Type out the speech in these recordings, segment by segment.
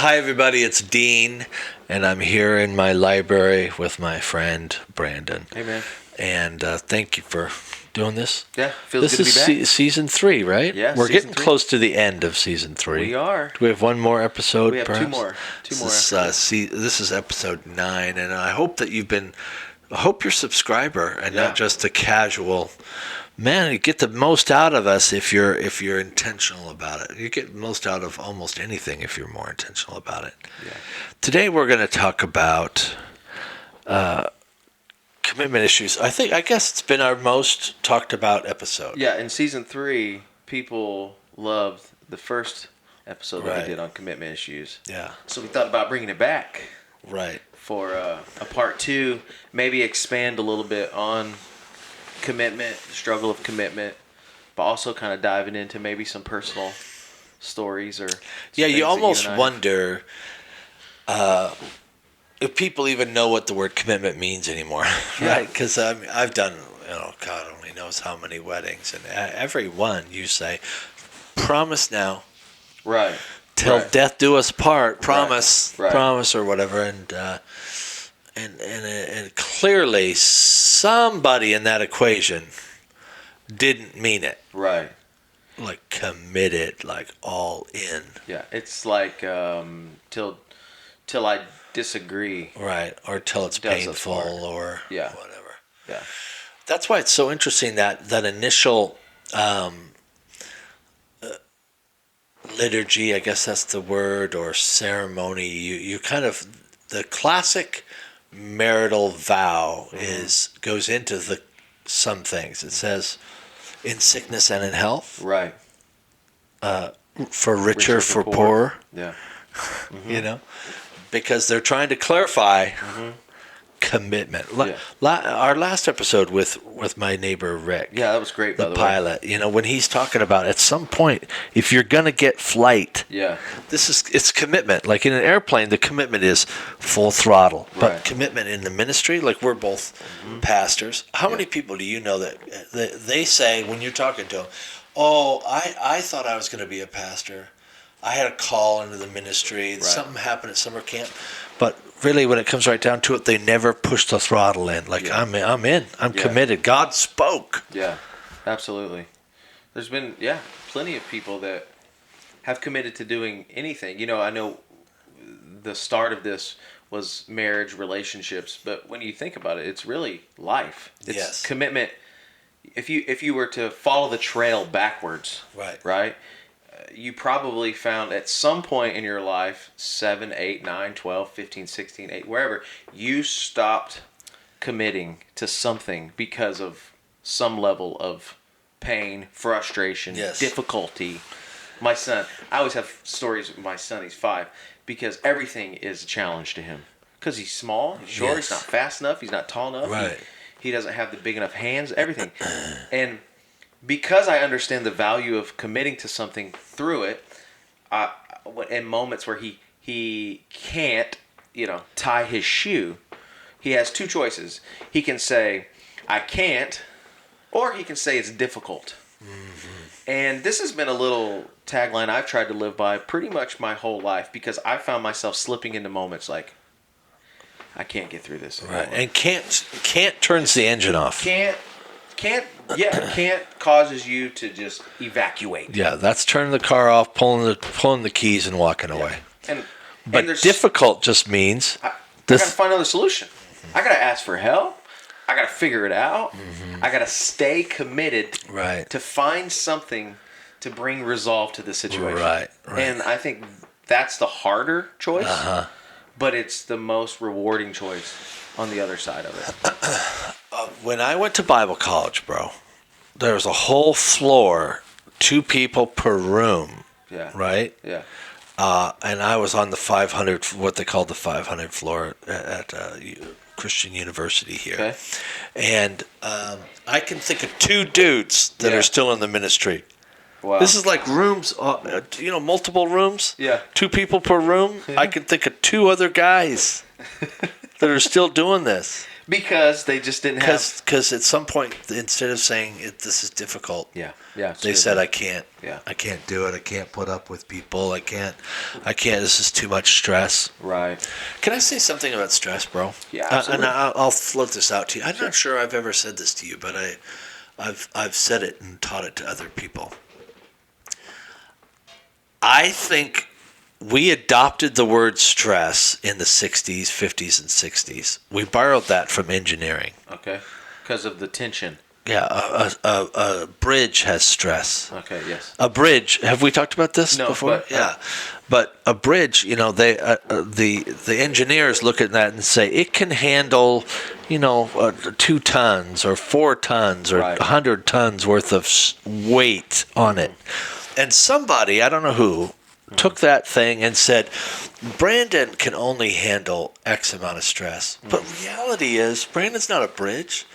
Hi, everybody. It's Dean, and I'm here in my library with my friend Brandon. Hey, man. And thank you for doing this. Yeah, feels good to be back. This is season 3, right? Yeah, we're getting 3. close to the end of season 3. We are. Do we have one more episode? We have perhaps? two more. This is episode 9, and I hope that I hope you're a subscriber and not just a casual. Man, you get the most out of us if you're intentional about it. You get the most out of almost anything if you're more intentional about it. Yeah. Today we're going to talk about commitment issues. I guess it's been our most talked about episode. Yeah, in season 3, people loved the first episode that we did on commitment issues. Yeah. So we thought about bringing it back. Right. For a part 2, maybe expand a little bit on commitment, the struggle of commitment, but also kind of diving into maybe some personal stories or you almost wonder if people even know what the word commitment means anymore, right? Because I've done, God only knows how many weddings, and every one you say, promise now, right? Till death do us part, promise, right. promise, or whatever, and clearly somebody in that equation didn't mean it. Right. Like committed, like all in. Yeah, it's like till I disagree. Right, or till it's painful or whatever. Yeah. That's why it's so interesting that initial liturgy, I guess that's the word, or ceremony. You kind of, the classic marital vow goes into some things. It says, in sickness and in health. Right. For richer, for poorer. Yeah. Mm-hmm. Because they're trying to clarify commitment. Our last episode with my neighbor Rick. Yeah, that was great. The pilot. When he's talking about at some point, if you're gonna get flight, it's commitment. Like in an airplane, the commitment is full throttle. But commitment in the ministry, like we're both pastors. How many people do you know that they say when you're talking to them, "Oh, I thought I was going to be a pastor. I had a call into the ministry. Something happened at summer camp." But really, when it comes right down to it, they never push the throttle in. Like, I'm in. I'm committed. God spoke. Yeah, absolutely. There's been, plenty of people that have committed to doing anything. I know the start of this was marriage, relationships, but when you think about it, it's really life. It's commitment. If you were to follow the trail backwards, right? You probably found at some point in your life, 7, 8, 9, 12, 15, 16, 8, wherever, you stopped committing to something because of some level of pain, frustration, difficulty. My son, I always have stories with my son, he's 5, because everything is a challenge to him. Because he's small, he's short, he's not fast enough, he's not tall enough, he doesn't have the big enough hands, everything. And because I understand the value of committing to something through it, in moments where he can't, tie his shoe, he has 2 choices. He can say, I can't, or he can say it's difficult. Mm-hmm. And this has been a little tagline I've tried to live by pretty much my whole life, because I found myself slipping into moments like, I can't get through this anymore. Right, and can't turns the engine off. Can't causes you to just evacuate. Yeah, that's turning the car off, pulling the keys and walking away. But difficult just means I gotta find another solution. I gotta ask for help. I gotta figure it out. I gotta stay committed to find something to bring resolve to the situation. Right. And I think that's the harder choice, but it's the most rewarding choice on the other side of it. When I went to Bible college, bro, there was a whole floor, 2 people per room. Yeah. Right? Yeah. And I was on the 500, what they called the 500 floor at Christian University here. Okay. And I can think of 2 dudes that are still in the ministry. Wow. This is like rooms, multiple rooms. Yeah. 2 people per room. I can think of 2 other guys that are still doing this. Because they just didn't have. Because at some point, instead of saying this is difficult, they said I can't. Yeah. I can't do it. I can't put up with people. I can't. This is too much stress. Right. Can I say something about stress, bro? Yeah, absolutely. And I'll float this out to you. I'm not sure I've ever said this to you, but I've said it and taught it to other people. I think we adopted the word stress in the 60s, 50s, and 60s. We borrowed that from engineering. Okay. Because of the tension. Yeah, a bridge has stress. Okay, yes. A bridge, have we talked about this before? But, But a bridge, they the engineers look at that and say it can handle, 2 tons or 4 tons or 100 tons worth of weight on it. And somebody, I don't know who, took that thing and said, Brandon can only handle X amount of stress. But reality is, Brandon's not a bridge.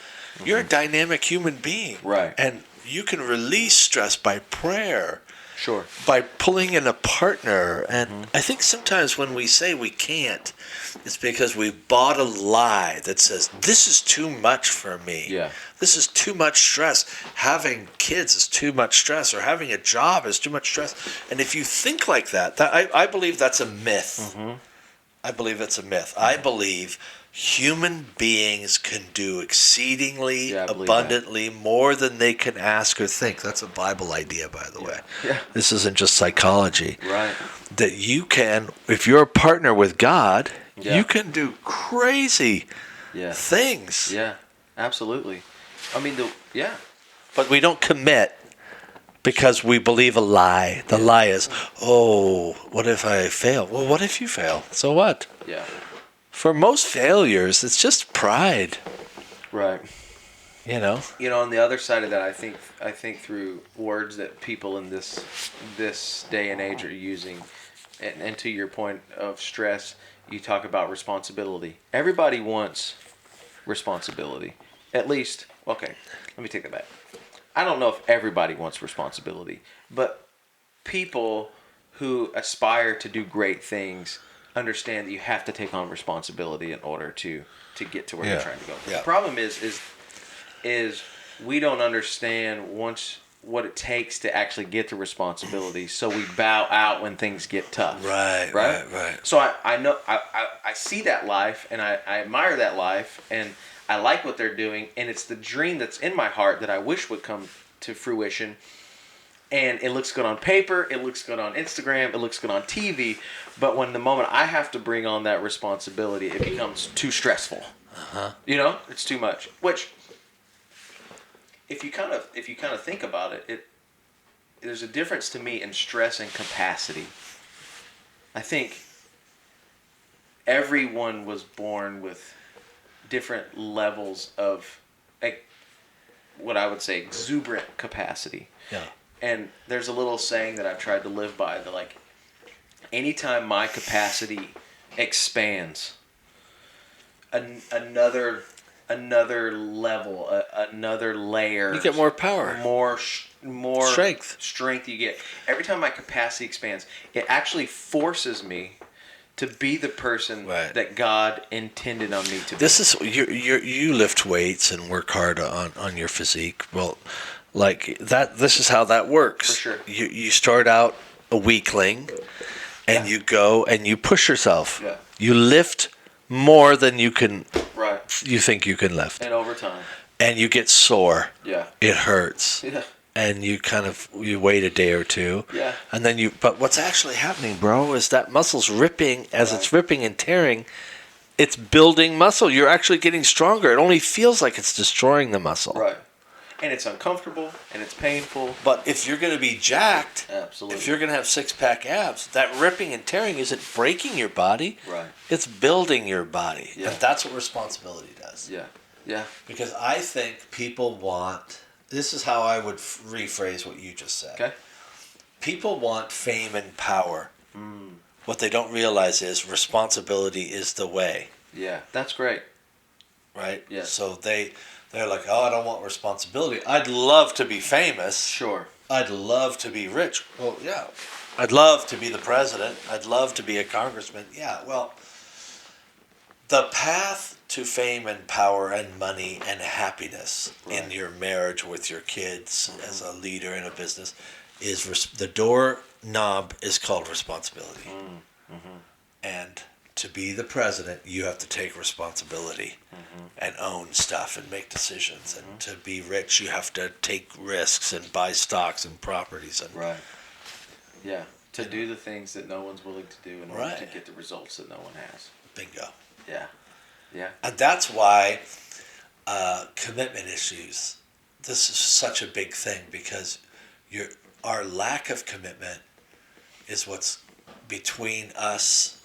You're a dynamic human being. Right. And you can release stress by prayer. Sure. By pulling in a partner. And I think sometimes when we say we can't, it's because we bought a lie that says, this is too much for me. Yeah. This is too much stress. Having kids is too much stress, or having a job is too much stress. And if you think like that I believe that's a myth. I believe it's a myth. I believe human beings can do exceedingly abundantly more than they can ask or think. That's a Bible idea, by the way. Yeah. This isn't just psychology. Right. That you can, if you're a partner with God, you can do crazy things. Yeah, absolutely. I mean, But we don't commit because we believe a lie. The lie is, what if I fail? Well, what if you fail? So what? Yeah. For most failures, it's just pride. Right. You know, on the other side of that, I think through words that people in this day and age are using, and to your point of stress, you talk about responsibility. Everybody wants responsibility. At least, okay, let me take that back. I don't know if everybody wants responsibility, but people who aspire to do great things understand that you have to take on responsibility in order to get to where you're trying to go. Yeah. The problem is we don't understand what it takes to actually get to responsibility, so we bow out when things get tough. Right. So I know I see that life, and I admire that life, and I like what they're doing, and it's the dream that's in my heart that I wish would come to fruition. And it looks good on paper, it looks good on Instagram, it looks good on TV, but when the moment I have to bring on that responsibility, it becomes too stressful. It's too much. Which, if you kind of think about it, there's a difference to me in stress and capacity. I think everyone was born with different levels of what I would say exuberant capacity. Yeah. And there's a little saying that I've tried to live by that, like, anytime my capacity expands, another level, another layer, you get more power, more strength you get. Every time my capacity expands, it actually forces me to be the person that God intended on me to be. This is you lift weights and work hard on your physique. Well, like that. This is how that works. For sure. You start out a weakling, and you go and you push yourself. Yeah. You lift more than you can. Right. You think you can lift. And over time. And you get sore. Yeah. It hurts. Yeah. And you wait a day or two. Yeah. And then but what's actually happening, bro, is that muscle's ripping. As it's ripping and tearing, it's building muscle. You're actually getting stronger. It only feels like it's destroying the muscle. Right. And it's uncomfortable and it's painful. But if you're going to be jacked, absolutely. If you're going to have 6-pack abs, that ripping and tearing isn't breaking your body. Right. It's building your body. Yeah. And that's what responsibility does. Yeah. Yeah. Because I think people want, this is how I would rephrase what you just said. Okay. People want fame and power. What they don't realize is responsibility is the way. Yeah, that's great. Right? Yeah. So they're like, I don't want responsibility. I'd love to be famous. Sure. I'd love to be rich. Well, yeah. I'd love to be the president. I'd love to be a congressman. Yeah, well, the path to fame and power and money and happiness in your marriage with your kids as a leader in a business is the door knob is called responsibility. And to be the president, you have to take responsibility and own stuff and make decisions. And to be rich, you have to take risks and buy stocks and properties. And to do the things that no one's willing to do in order to get the results that no one has. Bingo. Yeah. And that's why commitment issues, this is such a big thing, because our lack of commitment is what's between us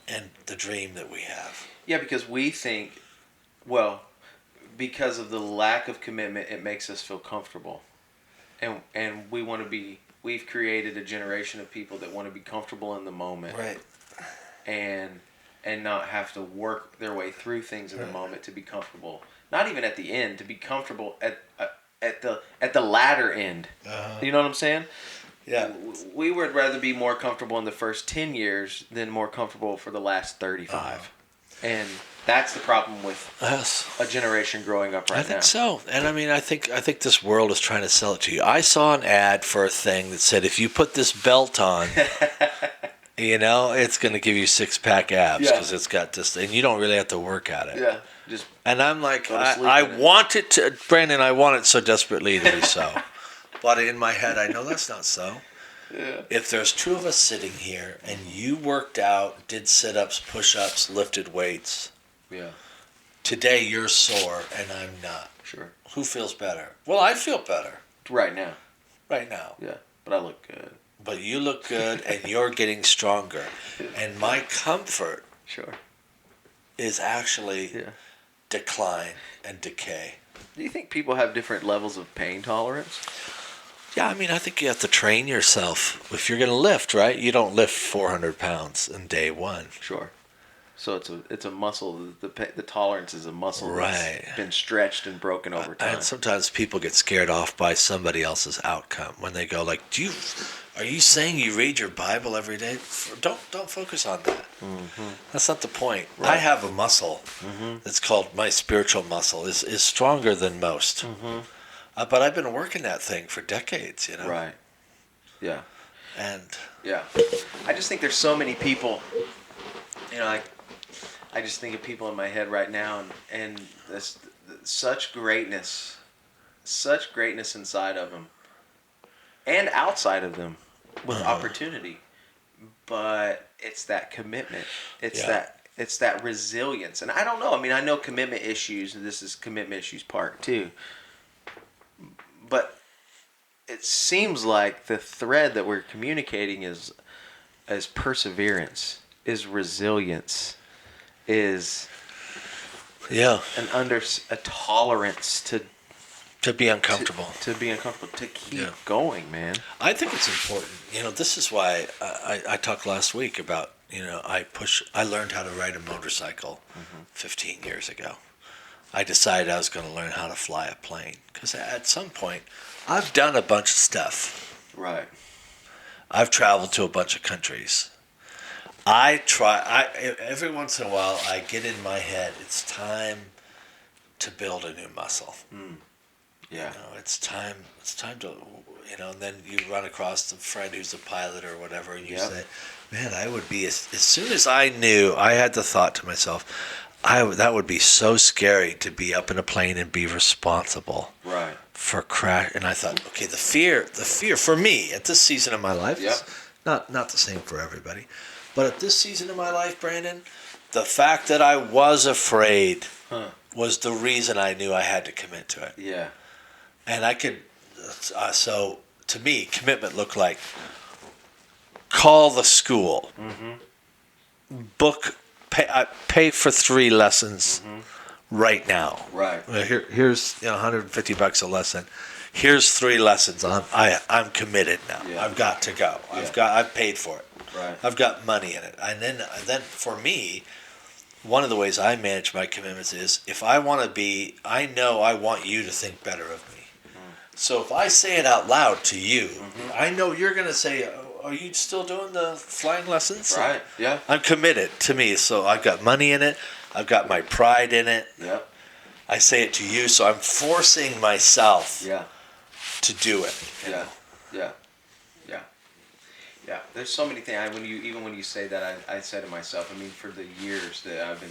and the dream that we have. Yeah, because we think, because of the lack of commitment, it makes us feel comfortable. And we've created a generation of people that want to be comfortable in the moment. Right. And not have to work their way through things in the moment to be comfortable. Not even at the end, to be comfortable at the latter end. You know what I'm saying? Yeah. We would rather be more comfortable in the first 10 years than more comfortable for the last 35. And that's the problem with a generation growing up right now. I think so. And I mean, I think this world is trying to sell it to you. I saw an ad for a thing that said, if you put this belt on, it's going to give you 6-pack abs because it's got this, and you don't really have to work at it. Yeah. And I'm like, I want it to, Brandon, I want it so desperately to be so. But in my head, I know that's not so. Yeah. If there's two of us sitting here and you worked out, did sit-ups, push-ups, lifted weights, today you're sore and I'm not. Sure. Who feels better? Well, I feel better. Right now. Yeah. But I look good. But you look good and you're getting stronger. And my comfort is actually decline and decay. Do you think people have different levels of pain tolerance? Yeah, I mean, I think you have to train yourself. If you're going to lift, right? You don't lift 400 pounds in day one. Sure. So it's a muscle. The tolerance is a muscle that's been stretched and broken over time. And sometimes people get scared off by somebody else's outcome when they go like, are you saying you read your Bible every day? Don't focus on that. That's not the point. Right. I have a muscle. It's called my spiritual muscle. is stronger than most. But I've been working that thing for decades, Right. Yeah. And I just think there's so many people. I just think of people in my head right now, and this such greatness inside of them, and outside of them, with opportunity. But it's that commitment. It's that resilience, and I don't know. I mean, I know commitment issues, and this is commitment issues part 2. But it seems like the thread that we're communicating is perseverance, is resilience, is a tolerance to be uncomfortable, to keep going, man. I think it's important. This is why I talked last week about I learned how to ride a motorcycle 15 years ago. I decided I was going to learn how to fly a plane because at some point I've done a bunch of stuff. Right. I've traveled to a bunch of countries. Every once in a while I get in my head, it's time to build a new muscle. Yeah. It's time to, and then you run across a friend who's a pilot or whatever, and you say, man, I would be, as soon as I knew, I had the thought to myself, that would be so scary to be up in a plane and be responsible for crash. And I thought, okay, the fear for me at this season of my life is not the same for everybody, but at this season of my life, Brandon, the fact that I was afraid was the reason I knew I had to commit to it. Yeah. And I could, so to me, commitment looked like call the school, pay for 3 lessons right now. Right. Here's $150 a lesson. Here's 3 lessons. I'm committed now. Yeah. I've got to go. I've paid for it. Right. I've got money in it. And then for me, one of the ways I manage my commitments is if I want to be, I know I want you to think better of me. So if I say it out loud to you, I know you're going to say, are you still doing the flying lessons? Right, yeah. I'm committed to me, so I've got money in it. I've got my pride in it. Yep. I say it to you, so I'm forcing myself to do it. Yeah. There's so many things. When you say that, I say to myself, I mean, for the years that I've been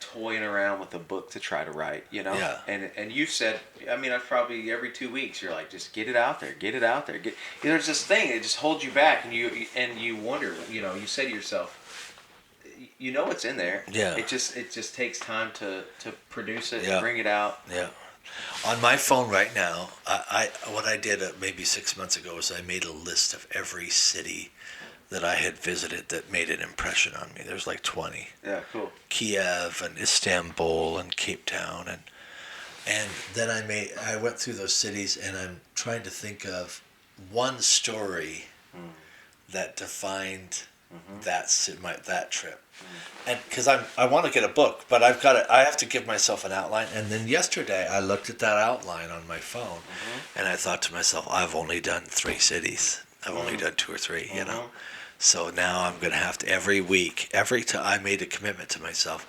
toying around with a book to try to write, Yeah. And you said, I mean, I probably every 2 weeks you're like, just get it out there. There's this thing that just holds you back, and you wonder, you say to yourself, it's in there. Yeah. It just takes time to produce it, Yeah. bring it out. Yeah. On my phone right now, what I did maybe 6 months ago was I made a list of every city that I had visited that made an impression on me. There's like 20. Yeah, cool. Kiev and Istanbul and Cape Town and then I went through those cities, and I'm trying to think of one story that defined that trip. And because I want to get a book, but I have to give myself an outline. And then yesterday I looked at that outline on my phone, and I thought to myself, I've only done 3 cities. I've only done 2 or 3, So now I'm going to have to every week, I made a commitment to myself.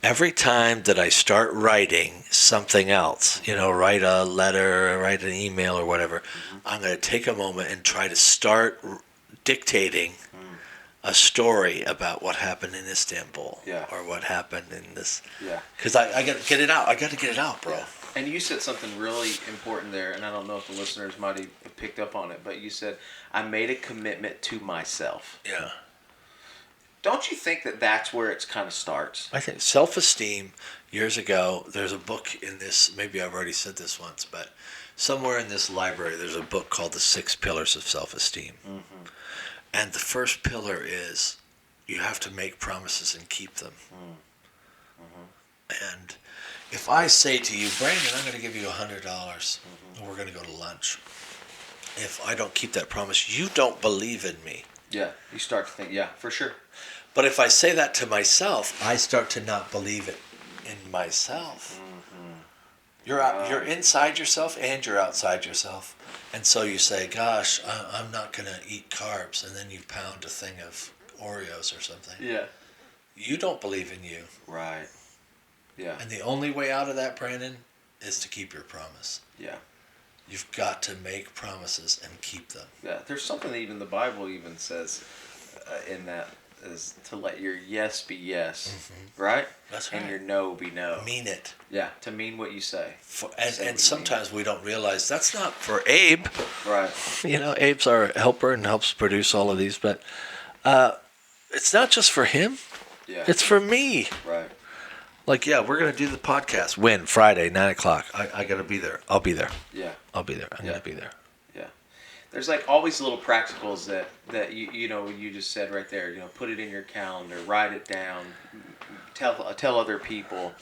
Every time that I start writing something else, write a letter, write an email or whatever, I'm going to take a moment and try to start dictating a story about what happened in Istanbul or what happened in this. Yeah. Because I got to get it out. I got to get it out, bro. Yeah. And you said something really important there, and I don't know if the listeners might have picked up on it, but you said, I made a commitment to myself. Yeah. Don't you think that that's where it kind of starts? I think self-esteem, years ago, there's a book in this, maybe I've already said this once, but somewhere in this library, there's a book called The 6 Pillars of Self-Esteem. Mm-hmm. And the first pillar is you have to make promises and keep them. Mm-hmm. And if I say to you, Brandon, I'm going to give you $100 and we're going to go to lunch. If I don't keep that promise, you don't believe in me. Yeah, you start to think, yeah, for sure. But if I say that to myself, I start to not believe it in myself. Mm-hmm. You're inside yourself and you're outside yourself. And so you say, gosh, I'm not going to eat carbs. And then you pound a thing of Oreos or something. Yeah. You don't believe in you. Right. Yeah. And the only way out of that, Brandon, is to keep your promise. Yeah. You've got to make promises and keep them. Yeah. There's something that even the Bible even says in that is to let your yes be yes, right? That's right. And your no be no. Mean it. Yeah, to mean what you say. And sometimes we don't realize that's not for Abe. Right. Abe's our helper and helps produce all of these, but it's not just for him. Yeah. It's for me. Right. Like, yeah, we're going to do the podcast. When? Friday, 9 o'clock. I got to be there. I'll be there. Yeah. I'll be there. I'm going to be there. Yeah. There's like always little practicals that you just said right there. Put it in your calendar, write it down, tell other people,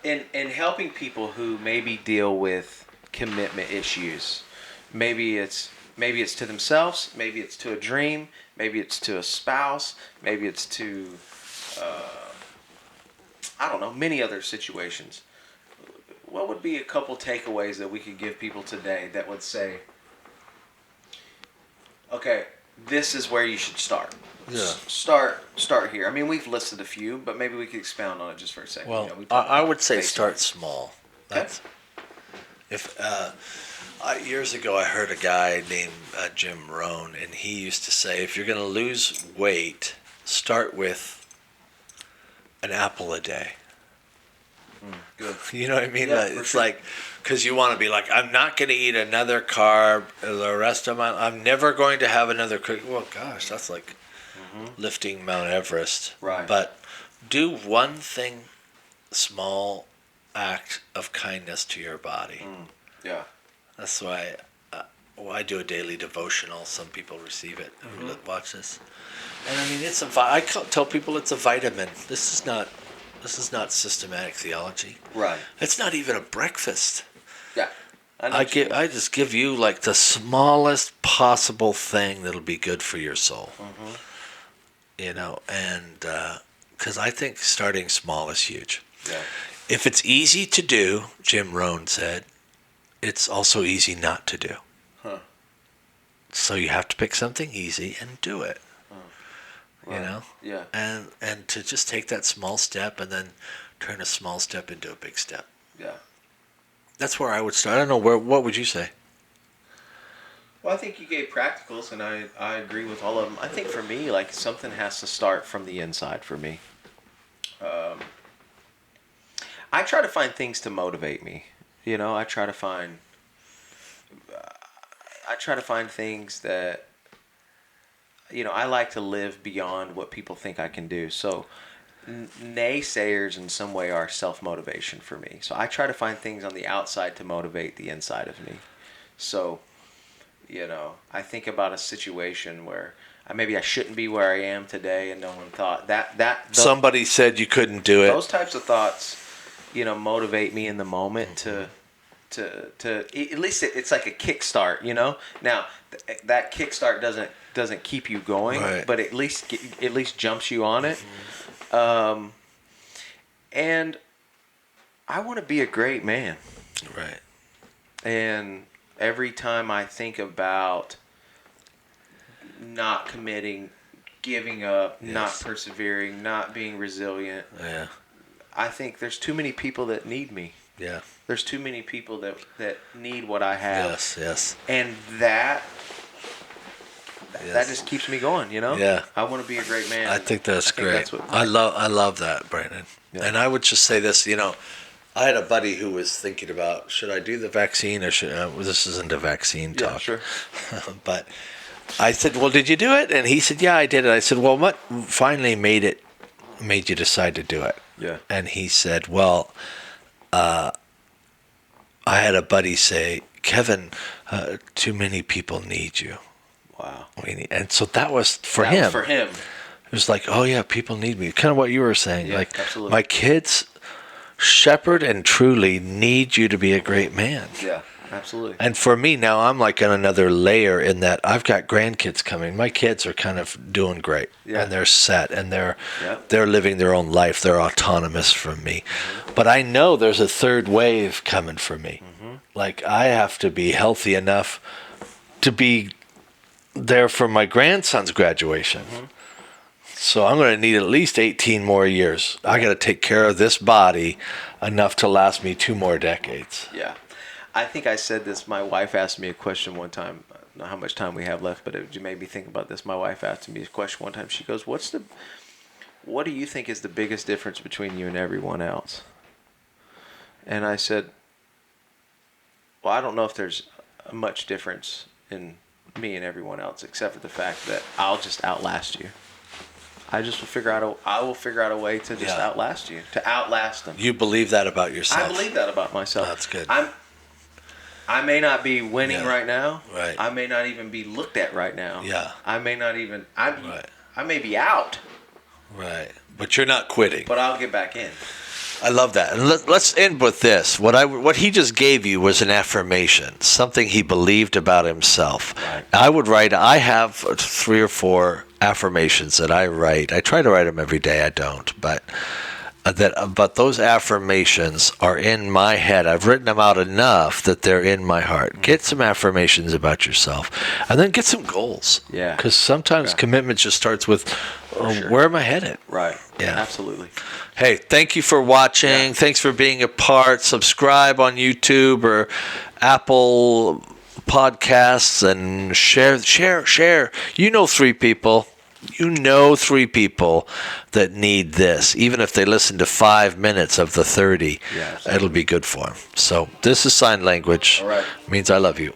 and helping people who maybe deal with commitment issues. Maybe it's to themselves, maybe it's to a dream, maybe it's to a spouse, maybe it's to I don't know, many other situations. What would be a couple takeaways that we could give people today that would say, okay, this is where you should start. Yeah. Start here. I mean, we've listed a few, but maybe we could expound on it just for a second. Well, I would say start small. Okay. Years ago, I heard a guy named Jim Rohn, and he used to say, if you're going to lose weight, start with an apple a day. Good. You know what I mean? Yeah, It's sure. like, because you want to be like, I'm not going to eat another carb the rest of I'm never going to have another cookie. Well, gosh, that's like lifting Mount Everest. Right. But do one thing, small act of kindness to your body. Yeah. That's why I do a daily devotional. Some people receive it who watch this. And I mean, I tell people it's a vitamin. This is not systematic theology. Right. It's not even a breakfast. Yeah. I just give you like the smallest possible thing that'll be good for your soul. And because I think starting small is huge. Yeah. If it's easy to do, Jim Rohn said, it's also easy not to do. So you have to pick something easy and do it. you know? Yeah. And to just take that small step and then turn a small step into a big step. Yeah. That's where I would start. I don't know, what would you say? Well, I think you gave practicals, and I agree with all of them. I think for me, like, something has to start from the inside for me. I try to find things to motivate me. You know, I try to find things that, you know, I like to live beyond what people think I can do. So naysayers in some way are self-motivation for me. So I try to find things on the outside to motivate the inside of me. So, you know, I think about a situation where maybe I shouldn't be where I am today, and no one thought Somebody said you couldn't do it. Those types of thoughts, you know, motivate me in the moment to at least it's like a kickstart, you know. Now that kickstart doesn't keep you going, right. But at least jumps you on it. And I want to be a great man, right? And every time I think about not committing, giving up, yes. not persevering, not being resilient, yeah. I think there's too many people that need me. Yeah. There's too many people that need what I have. Yes, yes. And that just keeps me going, you know? Yeah. I want to be a great man. I think that's great. I love that, Brandon. Yeah. And I would just say this, you know, I had a buddy who was thinking about, should I do the vaccine or should this isn't a vaccine talk. Yeah, sure. But I said, well, did you do it? And he said, yeah, I did it. I said, well, what finally made you decide to do it? Yeah. And he said, well, I had a buddy say, Kevin, too many people need you. Wow. And so that was for him. It was like, oh yeah, people need me. Kind of what you were saying. Yeah, like, absolutely. My kids, shepherd and truly need you to be a great man. Yeah, absolutely. And for me now, I'm like on another layer in that I've got grandkids coming. My kids are kind of doing great, and they're set, and they're living their own life. They're autonomous from me. Mm-hmm. But I know there's a third wave coming for me. Mm-hmm. Like I have to be healthy enough to be there for my grandson's graduation. Mm-hmm. So I'm going to need at least 18 more years. I got to take care of this body enough to last me 2 more decades. Yeah. I think I said this. My wife asked me a question one time. I don't know how much time we have left, but it made me think about this. My wife asked me a question one time. She goes, what do you think is the biggest difference between you and everyone else? And I said, well, I don't know if there's much difference in me and everyone else, except for the fact that I'll just outlast you. I will figure out a way to just outlast you, to outlast them. You believe that about yourself? I believe that about myself. That's good. I may not be winning right now. Right. I may not even be looked at right now. Yeah. I may not even. I may be out. Right. But you're not quitting. But I'll get back in. I love that. And let's end with this. What he just gave you was an affirmation, something he believed about himself. Right. I have 3 or 4 affirmations that I write. I try to write them every day. I don't, but those affirmations are in my head. I've written them out enough that they're in my heart. Mm-hmm. Get some affirmations about yourself, and then get some goals. Yeah. Because sometimes commitment just starts with, where am I headed? Right. Yeah. Absolutely. Hey, thank you for watching. Yeah. Thanks for being a part. Subscribe on YouTube or Apple Podcasts and share. You know 3 people. You know 3 people that need this. Even if they listen to 5 minutes of the 30, it'll be good for them. So this is sign language. All right. It means I love you.